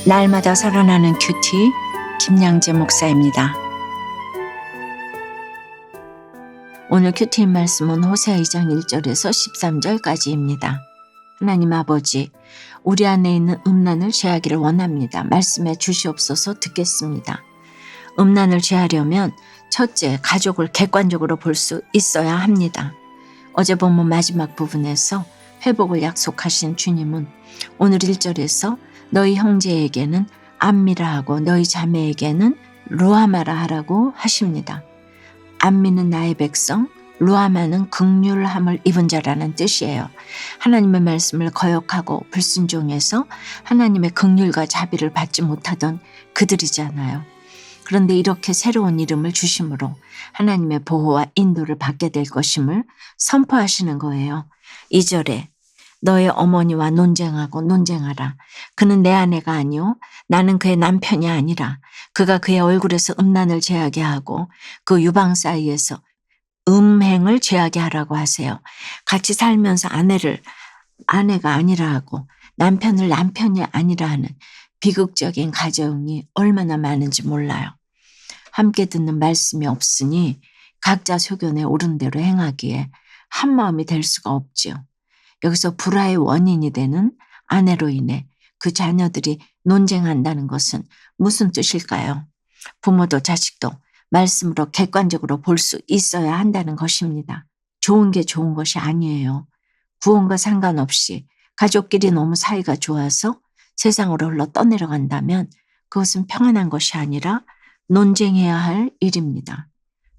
날마다 살아나는 큐티 김양재 목사입니다. 오늘 큐티인 말씀은 호세아 2장 1절에서 13절까지입니다. 하나님 아버지, 우리 안에 있는 음란을 제하기를 원합니다. 말씀해 주시옵소서. 듣겠습니다. 음란을 제하려면 첫째, 가족을 객관적으로 볼 수 있어야 합니다. 어제 본문 마지막 부분에서 회복을 약속하신 주님은 오늘 1절에서 너희 형제에게는 안미라 하고 너희 자매에게는 루아마라 하라고 하십니다. 안미는 나의 백성, 루아마는 긍휼함을 입은 자라는 뜻이에요. 하나님의 말씀을 거역하고 불순종해서 하나님의 긍휼과 자비를 받지 못하던 그들이잖아요. 그런데 이렇게 새로운 이름을 주심으로 하나님의 보호와 인도를 받게 될 것임을 선포하시는 거예요. 2절에 너의 어머니와 논쟁하라. 그는 내 아내가 아니요 나는 그의 남편이 아니라 그가 그의 얼굴에서 음란을 제하게 하고 그 유방 사이에서 음행을 제하게 하라고 하세요. 같이 살면서 아내가 아니라 하고 남편을 남편이 아니라 하는 비극적인 가정이 얼마나 많은지 몰라요. 함께 듣는 말씀이 없으니 각자 소견에 옳은 대로 행하기에 한 마음이 될 수가 없지요. 여기서 불화의 원인이 되는 아내로 인해 그 자녀들이 논쟁한다는 것은 무슨 뜻일까요? 부모도 자식도 말씀으로 객관적으로 볼 수 있어야 한다는 것입니다. 좋은 게 좋은 것이 아니에요. 구원과 상관없이 가족끼리 너무 사이가 좋아서 세상으로 흘러 떠내려간다면 그것은 평안한 것이 아니라 논쟁해야 할 일입니다.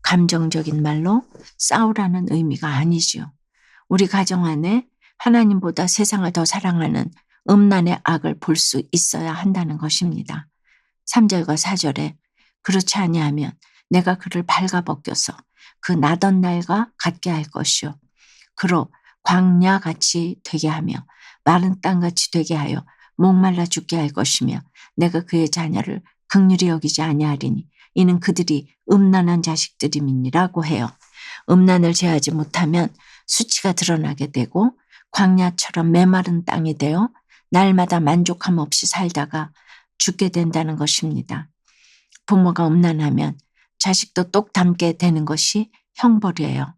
감정적인 말로 싸우라는 의미가 아니지요. 우리 가정 안에 하나님보다 세상을 더 사랑하는 음란의 악을 볼 수 있어야 한다는 것입니다. 3절과 4절에 그렇지 아니하면 내가 그를 발가벗겨서 그 나던 날과 같게 할 것이요. 그로 광야같이 되게 하며 마른 땅같이 되게 하여 목말라 죽게 할 것이며 내가 그의 자녀를 긍휼히 여기지 아니하리니 이는 그들이 음란한 자식들임이니라고 해요. 음란을 제하지 못하면 수치가 드러나게 되고 광야처럼 메마른 땅이 되어 날마다 만족함 없이 살다가 죽게 된다는 것입니다. 부모가 음란하면 자식도 똑 닮게 되는 것이 형벌이에요.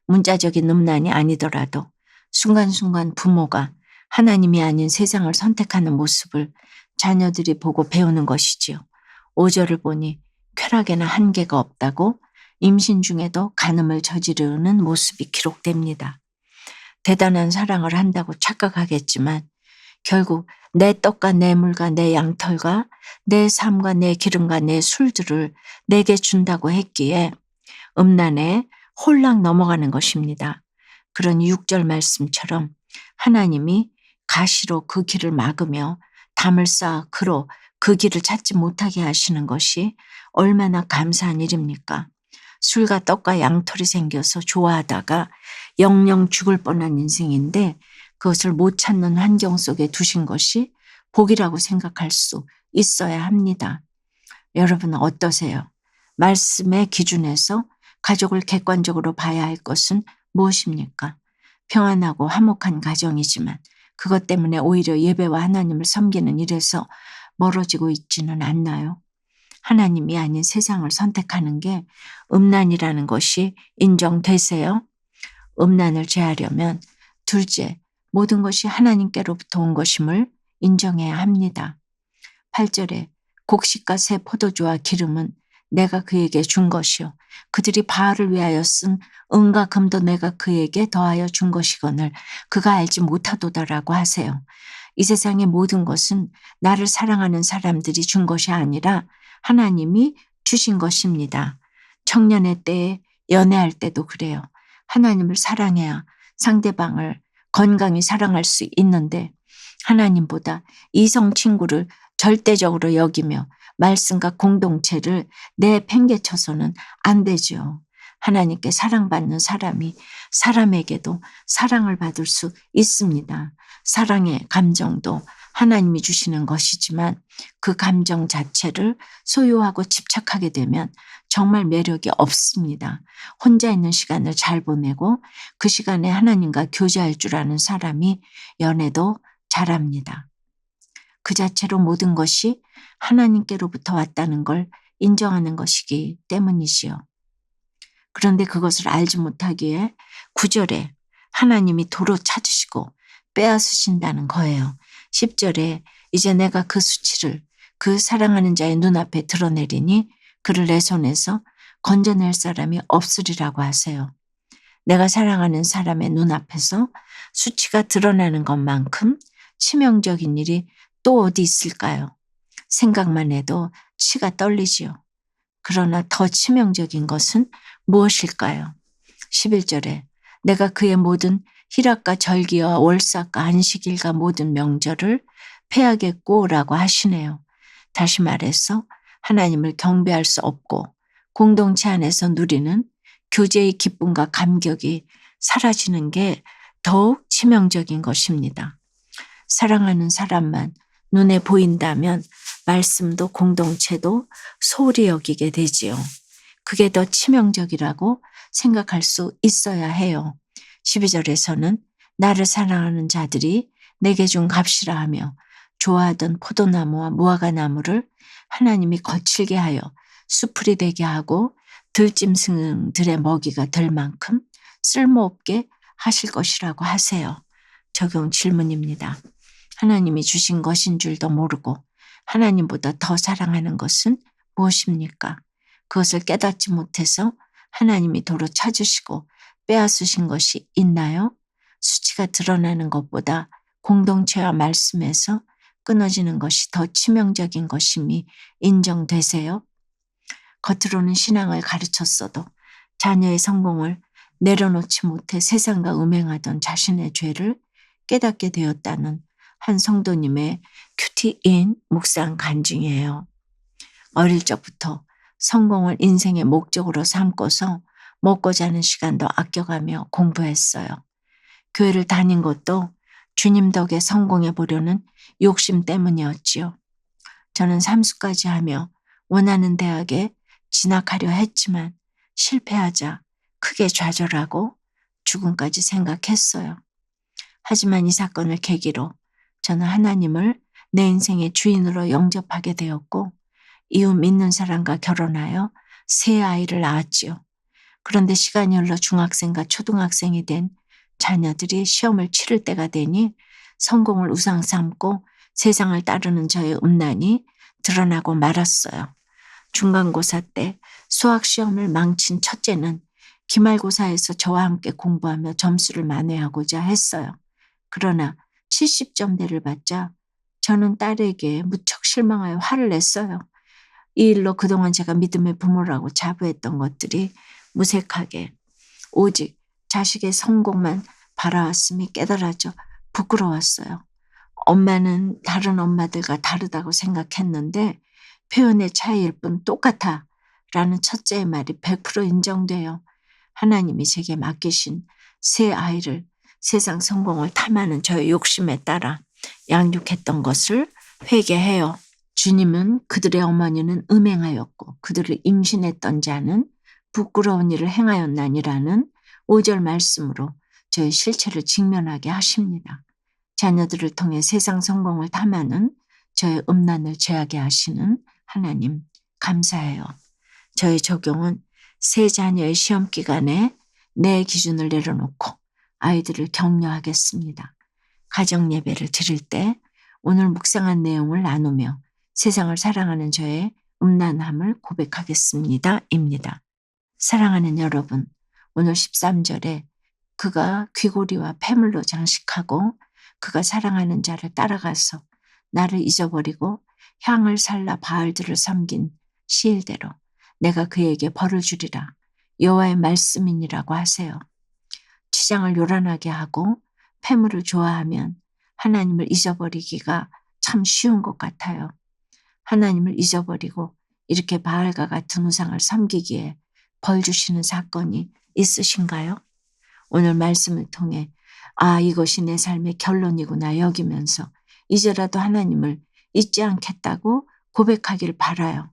문자적인 음란이 아니더라도 순간순간 부모가 하나님이 아닌 세상을 선택하는 모습을 자녀들이 보고 배우는 것이지요. 5절을 보니 쾌락에는 한계가 없다고 임신 중에도 간음을 저지르는 모습이 기록됩니다. 대단한 사랑을 한다고 착각하겠지만 결국 내 떡과 내 물과 내 양털과 내 삶과 내 기름과 내 술들을 내게 준다고 했기에 음란에 홀랑 넘어가는 것입니다. 그런 6절 말씀처럼 하나님이 가시로 그 길을 막으며 담을 쌓아 그로 그 길을 찾지 못하게 하시는 것이 얼마나 감사한 일입니까? 술과 떡과 양털이 생겨서 좋아하다가 영영 죽을 뻔한 인생인데 그것을 못 찾는 환경 속에 두신 것이 복이라고 생각할 수 있어야 합니다. 여러분은 어떠세요? 말씀의 기준에서 가족을 객관적으로 봐야 할 것은 무엇입니까? 평안하고 화목한 가정이지만 그것 때문에 오히려 예배와 하나님을 섬기는 일에서 멀어지고 있지는 않나요? 하나님이 아닌 세상을 선택하는 게 음란이라는 것이 인정되세요? 음란을 제하려면 둘째, 모든 것이 하나님께로부터 온 것임을 인정해야 합니다. 8절에 곡식과 새 포도주와 기름은 내가 그에게 준 것이요 그들이 바알을 위하여 쓴 은과 금도 내가 그에게 더하여 준 것이거늘 그가 알지 못하도다라고 하세요. 이 세상의 모든 것은 나를 사랑하는 사람들이 준 것이 아니라 하나님이 주신 것입니다. 청년의 때에 연애할 때도 그래요. 하나님을 사랑해야 상대방을 건강히 사랑할 수 있는데 하나님보다 이성 친구를 절대적으로 여기며 말씀과 공동체를 내팽개쳐서는 안 되죠. 하나님께 사랑받는 사람이 사람에게도 사랑을 받을 수 있습니다. 사랑의 감정도 하나님이 주시는 것이지만 그 감정 자체를 소유하고 집착하게 되면 정말 매력이 없습니다. 혼자 있는 시간을 잘 보내고 그 시간에 하나님과 교제할 줄 아는 사람이 연애도 잘합니다. 그 자체로 모든 것이 하나님께로부터 왔다는 걸 인정하는 것이기 때문이지요. 그런데 그것을 알지 못하기에 9절에 하나님이 도로 찾으시고 빼앗으신다는 거예요. 10절에 이제 내가 그 수치를 그 사랑하는 자의 눈앞에 드러내리니 그를 내 손에서 건져낼 사람이 없으리라고 하세요. 내가 사랑하는 사람의 눈앞에서 수치가 드러나는 것만큼 치명적인 일이 또 어디 있을까요? 생각만 해도 치가 떨리지요. 그러나 더 치명적인 것은 무엇일까요? 11절에 내가 그의 모든 희락과 절기와 월삭과 안식일과 모든 명절을 패하겠고 라고 하시네요. 다시 말해서 하나님을 경배할 수 없고 공동체 안에서 누리는 교제의 기쁨과 감격이 사라지는 게 더욱 치명적인 것입니다. 사랑하는 사람만 눈에 보인다면 말씀도 공동체도 소홀히 여기게 되지요. 그게 더 치명적이라고 생각할 수 있어야 해요. 12절에서는 나를 사랑하는 자들이 내게 준 값이라 하며 좋아하던 포도나무와 무화과나무를 하나님이 거칠게 하여 수풀이 되게 하고 들짐승들의 먹이가 될 만큼 쓸모없게 하실 것이라고 하세요. 적용 질문입니다. 하나님이 주신 것인 줄도 모르고 하나님보다 더 사랑하는 것은 무엇입니까? 그것을 깨닫지 못해서 하나님이 도로 찾으시고 빼앗으신 것이 있나요? 수치가 드러나는 것보다 공동체와 말씀에서 끊어지는 것이 더 치명적인 것임이 인정되세요? 겉으로는 신앙을 가르쳤어도 자녀의 성공을 내려놓지 못해 세상과 음행하던 자신의 죄를 깨닫게 되었다는 한 성도님의 큐티인 묵상 간증이에요. 어릴 적부터 성공을 인생의 목적으로 삼고서 먹고 자는 시간도 아껴가며 공부했어요. 교회를 다닌 것도 주님 덕에 성공해 보려는 욕심 때문이었지요. 저는 삼수까지 하며 원하는 대학에 진학하려 했지만 실패하자 크게 좌절하고 죽음까지 생각했어요. 하지만 이 사건을 계기로 저는 하나님을 내 인생의 주인으로 영접하게 되었고 이웃 믿는 사람과 결혼하여 세 아이를 낳았지요. 그런데 시간이 흘러 중학생과 초등학생이 된 자녀들이 시험을 치를 때가 되니 성공을 우상 삼고 세상을 따르는 저의 음란이 드러나고 말았어요. 중간고사 때 수학시험을 망친 첫째는 기말고사에서 저와 함께 공부하며 점수를 만회하고자 했어요. 그러나 70점대를 받자 저는 딸에게 무척 실망하여 화를 냈어요. 이 일로 그동안 제가 믿음의 부모라고 자부했던 것들이 무색하게 오직 자식의 성공만 바라왔음이 깨달아져 부끄러웠어요. 엄마는 다른 엄마들과 다르다고 생각했는데 표현의 차이일 뿐 똑같아 라는 첫째의 말이 100% 인정돼요. 하나님이 제게 맡기신 세 아이를 세상 성공을 탐하는 저의 욕심에 따라 양육했던 것을 회개해요. 주님은 그들의 어머니는 음행하였고 그들을 임신했던 자는 부끄러운 일을 행하였나니라는 5절 말씀으로 저의 실체를 직면하게 하십니다. 자녀들을 통해 세상 성공을 탐하는 저의 음란을 제하게 하시는 하나님 감사해요. 저의 적용은 세 자녀의 시험 기간에 내 기준을 내려놓고 아이들을 격려하겠습니다. 가정 예배를 드릴 때 오늘 묵상한 내용을 나누며 세상을 사랑하는 저의 음란함을 고백하겠습니다. 입니다. 사랑하는 여러분, 오늘 13절에 그가 귀고리와 폐물로 장식하고 그가 사랑하는 자를 따라가서 나를 잊어버리고 향을 살라 바알들을 섬긴 시일대로 내가 그에게 벌을 주리라 여호와의 말씀이니라고 하세요. 치장을 요란하게 하고 폐물을 좋아하면 하나님을 잊어버리기가 참 쉬운 것 같아요. 하나님을 잊어버리고 이렇게 바알과 같은 우상을 섬기기에 벌 주시는 사건이 있으신가요? 오늘 말씀을 통해 이것이 내 삶의 결론이구나 여기면서 이제라도 하나님을 잊지 않겠다고 고백하길 바라요.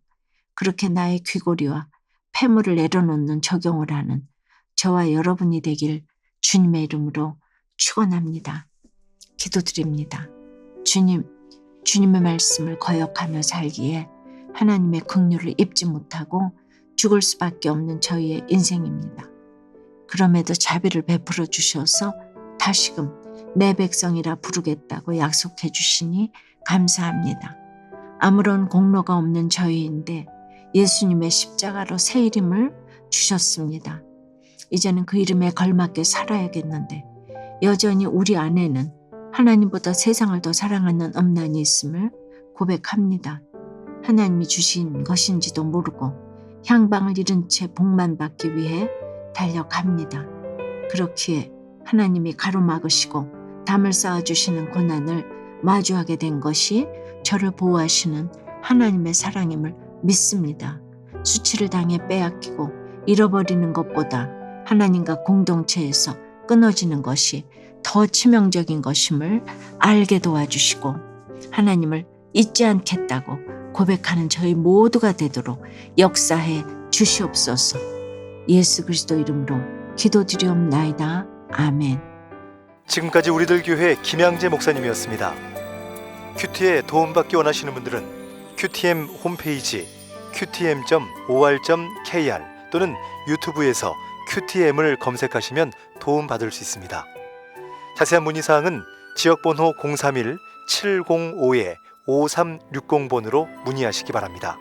그렇게 나의 귀고리와 폐물을 내려놓는 적용을 하는 저와 여러분이 되길 주님의 이름으로 축원합니다. 기도드립니다. 주님, 주님의 말씀을 거역하며 살기에 하나님의 긍휼을 입지 못하고 죽을 수밖에 없는 저희의 인생입니다. 그럼에도 자비를 베풀어 주셔서 다시금 내 백성이라 부르겠다고 약속해 주시니 감사합니다. 아무런 공로가 없는 저희인데 예수님의 십자가로 새 이름을 주셨습니다. 이제는 그 이름에 걸맞게 살아야겠는데 여전히 우리 안에는 하나님보다 세상을 더 사랑하는 음란이 있음을 고백합니다. 하나님이 주신 것인지도 모르고 향방을 잃은 채 복만 받기 위해 달려갑니다. 그렇기에 하나님이 가로막으시고 담을 쌓아주시는 고난을 마주하게 된 것이 저를 보호하시는 하나님의 사랑임을 믿습니다. 수치를 당해 빼앗기고 잃어버리는 것보다 하나님과 공동체에서 끊어지는 것이 더 치명적인 것임을 알게 도와주시고 하나님을 잊지 않겠다고 고백하는 저희 모두가 되도록 역사해 주시옵소서. 예수 그리스도 이름으로 기도드리옵나이다. 아멘. 지금까지 우리들 교회 김양재 목사님이었습니다. 큐티에 도움받기 원하시는 분들은 QTM 홈페이지 qtm.or.kr 또는 유튜브에서 QTM을 검색하시면 도움받을 수 있습니다. 자세한 문의사항은 지역번호 031-705-5360번으로 문의하시기 바랍니다.